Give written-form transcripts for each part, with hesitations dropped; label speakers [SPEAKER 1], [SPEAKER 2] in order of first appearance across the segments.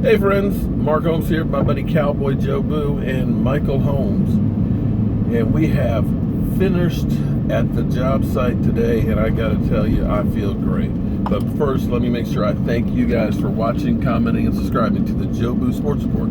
[SPEAKER 1] Hey friends, Mark Holmes here, my buddy Cowboy Joe Boo and Michael Holmes. And we have finished at the job site today, and I gotta tell you, I feel great. But first, let me make sure I thank you guys for watching, commenting, and subscribing to the Joe Boo Sports Report.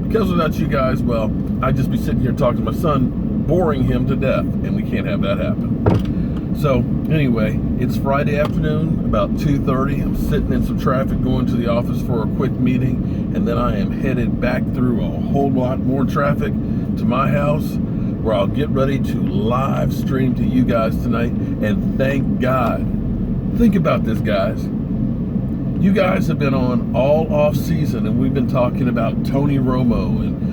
[SPEAKER 1] Because without you guys, well, I'd just be sitting here talking to my son, boring him to death, and we can't have that happen. So, anyway, it's Friday afternoon, about 2:30. I'm sitting in some traffic going to the office for a quick meeting, and then I am headed back through a whole lot more traffic to my house, where I'll get ready to live stream to you guys tonight, and thank God. Think about this, guys. You guys have been on all off season, and we've been talking about Tony Romo and,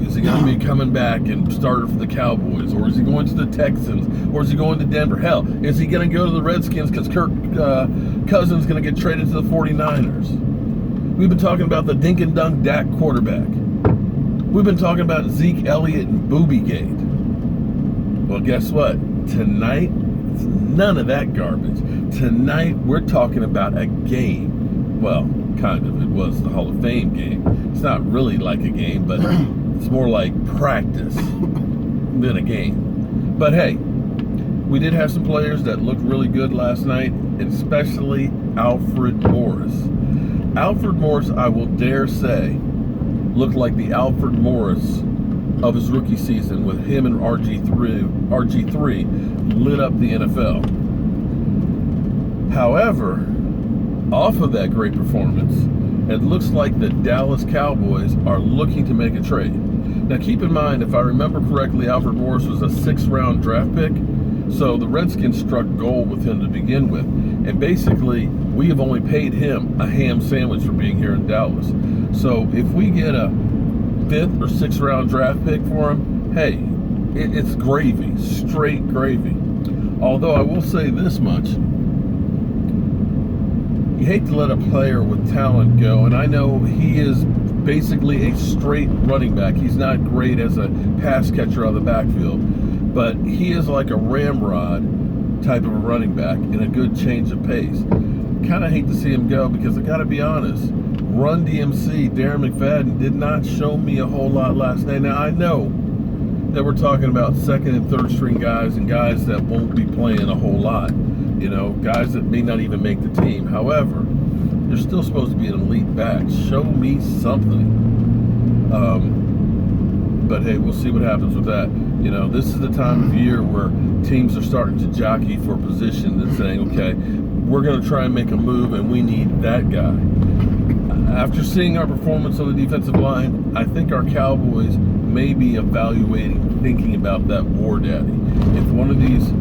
[SPEAKER 1] is he going to be coming back and starter for the Cowboys, or is he going to the Texans, or is he going to Denver? Hell, is he going to go to the Redskins because Kirk Cousins is going to get traded to the 49ers? We've been talking about the dink and dunk Dak quarterback. We've been talking about Zeke Elliott and Boobygate. Well, guess what? Tonight, it's none of that garbage. Tonight, we're talking about a game. Well, kind of. It was the Hall of Fame game. It's not really like a game, but it's more like practice than a game. But hey, we did have some players that looked really good last night, especially Alfred Morris. Alfred Morris, I will dare say, looked like the Alfred Morris of his rookie season, with him and RG3 lit up the NFL. However, off of that great performance, it looks like the Dallas Cowboys are looking to make a trade. Now keep in mind, if I remember correctly, Alfred Morris was a 6th-round draft pick, so the Redskins struck gold with him to begin with. And basically, we have only paid him a ham sandwich for being here in Dallas. So if we get a 5th or 6th-round draft pick for him, hey, it's gravy, straight gravy. Although I will say this much, you hate to let a player with talent go, and I know he is basically a straight running back. He's not great as a pass catcher out of the backfield, but he is like a ramrod type of a running back and a good change of pace. Kind of hate to see him go, because I got to be honest, Run DMC, Darren McFadden, did not show me a whole lot last night. Now, I know that we're talking about 2nd and 3rd string guys and guys that won't be playing a whole lot. Guys that may not even make the team. However, you're still supposed to be an elite back. Show me something. But hey, we'll see what happens with that. This is the time of year where teams are starting to jockey for position and saying, okay, we're going to try and make a move, and we need that guy. After seeing our performance on the defensive line, I think our Cowboys may be evaluating, thinking about that war daddy. If one of these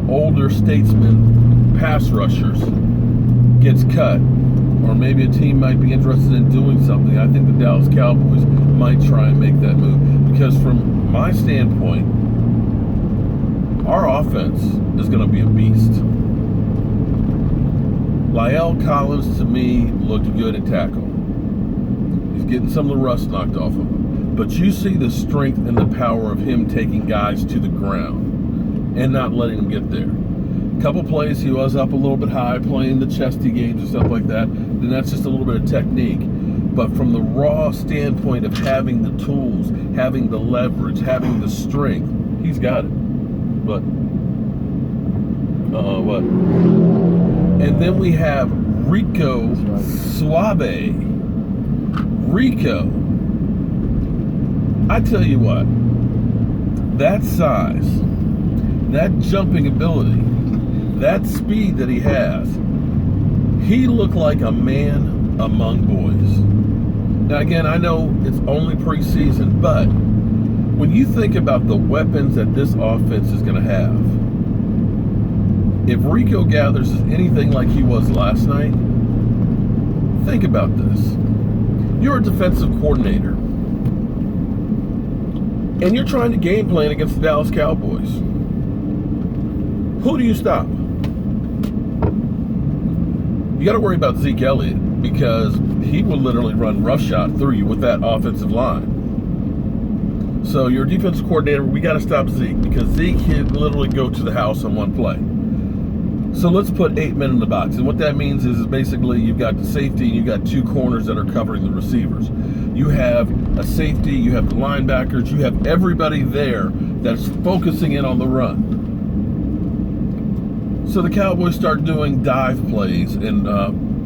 [SPEAKER 1] older statesmen pass rushers gets cut, or maybe a team might be interested in doing something, I think the Dallas Cowboys might try and make that move. Because from my standpoint, our offense is going to be a beast. La'el Collins, to me, looked good at tackle. He's getting some of the rust knocked off of him. But you see the strength and the power of him taking guys to the ground and not letting them get there. A couple plays, he was up a little bit high, playing the chesty games and stuff like that. Then that's just a little bit of technique. But from the raw standpoint of having the tools, having the leverage, having the strength, he's got it. But, what? And then we have Rico Suave. Rico. I tell you what, that size, that jumping ability, that speed that he has, he looked like a man among boys. Now again, I know it's only preseason, but when you think about the weapons that this offense is going to have, if Rico Gathers is anything like he was last night, think about this. You're a defensive coordinator, and you're trying to game plan against the Dallas Cowboys. Who do you stop? You got to worry about Zeke Elliott, because he will literally run roughshod through you with that offensive line. So your defensive coordinator, we got to stop Zeke, because Zeke can literally go to the house on one play. So let's put 8 men in the box. And what that means is basically you've got the safety and you've got 2 corners that are covering the receivers. You have a safety, you have the linebackers, you have everybody there that's focusing in on the run. So the Cowboys start doing dive plays and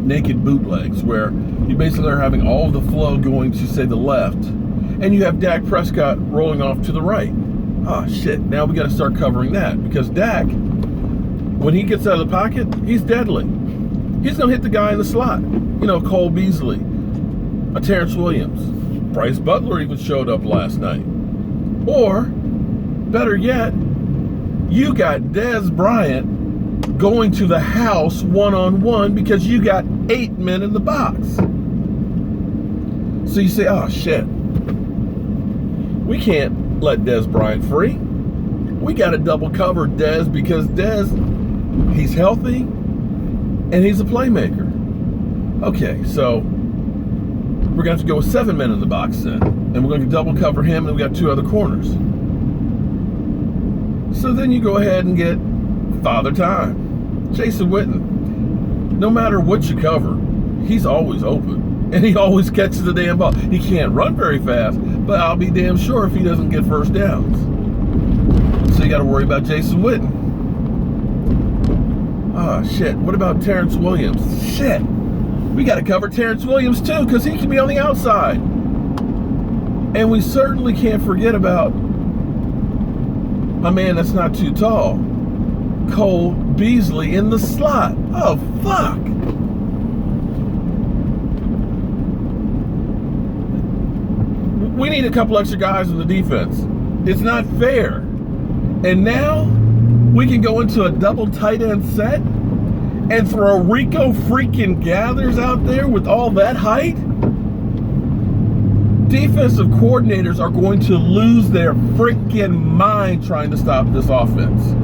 [SPEAKER 1] naked bootlegs where you basically are having all of the flow going to, say, the left, and you have Dak Prescott rolling off to the right. Oh, shit, now we got to start covering that because Dak, when he gets out of the pocket, he's deadly. He's going to hit the guy in the slot. You know, Cole Beasley, a Terrence Williams. Bryce Butler even showed up last night. Or, better yet, you got Dez Bryant going to the house one-on-one because you got 8 men in the box. So you say, oh, shit. We can't let Dez Bryant free. We got to double cover Dez because Dez, he's healthy and he's a playmaker. Okay, so we're going to have to go with 7 men in the box then. And we're going to double cover him, and we got 2 other corners. So then you go ahead and get Father Time, Jason Witten. No matter what you cover, he's always open. And he always catches the damn ball. He can't run very fast, but I'll be damn sure if he doesn't get first downs. So you got to worry about Jason Witten. Oh, shit. What about Terrence Williams? Shit. We got to cover Terrence Williams, too, because he can be on the outside. And we certainly can't forget about my man that's not too tall, Cole Beasley in the slot. Oh, fuck. We need a couple extra guys in the defense. It's not fair. And now we can go into a double tight end set and throw Rico freaking Gathers out there with all that height. Defensive coordinators are going to lose their freaking mind trying to stop this offense.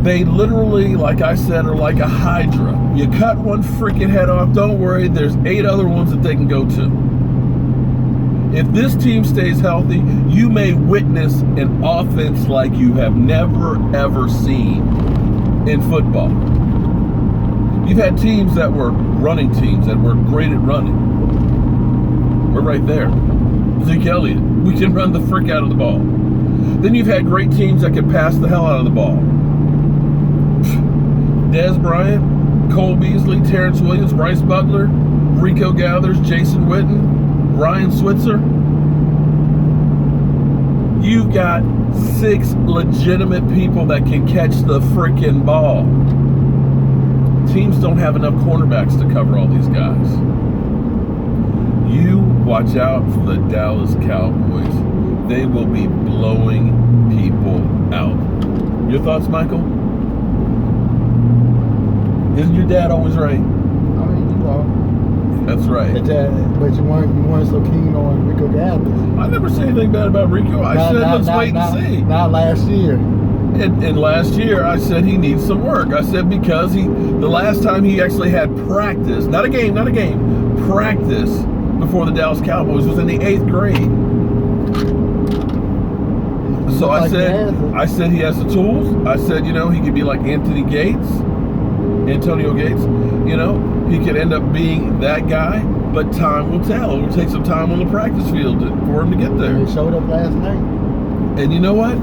[SPEAKER 1] They literally, like I said, are like a hydra. You cut one freaking head off, don't worry, there's 8 other ones that they can go to. If this team stays healthy, you may witness an offense like you have never, ever seen in football. You've had teams that were running teams that were great at running. We're right there. Zeke Elliott, we can run the frick out of the ball. Then you've had great teams that can pass the hell out of the ball. Dez Bryant, Cole Beasley, Terrence Williams, Bryce Butler, Rico Gathers, Jason Witten, Ryan Switzer. You've got 6 legitimate people that can catch the freaking ball. Teams don't have enough cornerbacks to cover all these guys. You watch out for the Dallas Cowboys. They will be blowing people out. Your thoughts, Michael? Isn't your dad always right?
[SPEAKER 2] I mean, you are.
[SPEAKER 1] That's right.
[SPEAKER 2] But you weren't so keen on Rico Gathers.
[SPEAKER 1] I never said anything bad about Rico. I said let's wait and see.
[SPEAKER 2] Not last year.
[SPEAKER 1] And last year I said he needs some work. I said because the last time he actually had practice, not a game, practice before the Dallas Cowboys was in the 8th grade. So I said he has the tools. I said, he could be like Antonio Gates. He could end up being that guy, but time will tell. It will take some time on the practice field for him to get there.
[SPEAKER 2] He showed up last night.
[SPEAKER 1] And you know what?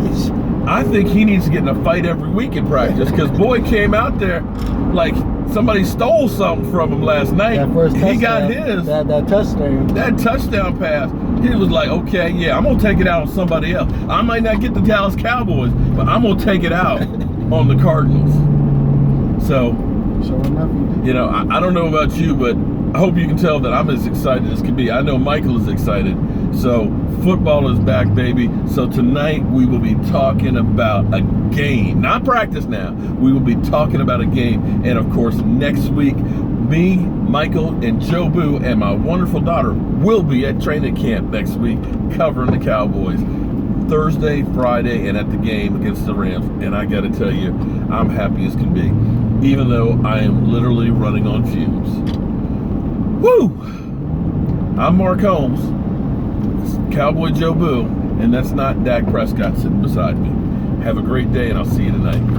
[SPEAKER 1] I think he needs to get in a fight every week in practice because boy came out there like somebody stole something from him last night.
[SPEAKER 2] That first touchdown,
[SPEAKER 1] he got his.
[SPEAKER 2] That touchdown.
[SPEAKER 1] That touchdown pass. He was like, okay, yeah, I'm going to take it out on somebody else. I might not get the Dallas Cowboys, but I'm going to take it out on the Cardinals. So,
[SPEAKER 2] sure enough, you did.
[SPEAKER 1] I don't know about you, but I hope you can tell that I'm as excited as can be. I know Michael is excited. So football is back, baby. So tonight we will be talking about a game, not practice now. We will be talking about a game. And of course, next week, me, Michael, and Joe Boo and my wonderful daughter will be at training camp next week covering the Cowboys. Thursday, Friday, and at the game against the Rams. And I got to tell you, I'm happy as can be, even though I am literally running on fumes. Woo! I'm Mark Holmes, Cowboy Joe Boo, and that's not Dak Prescott sitting beside me. Have a great day, and I'll see you tonight.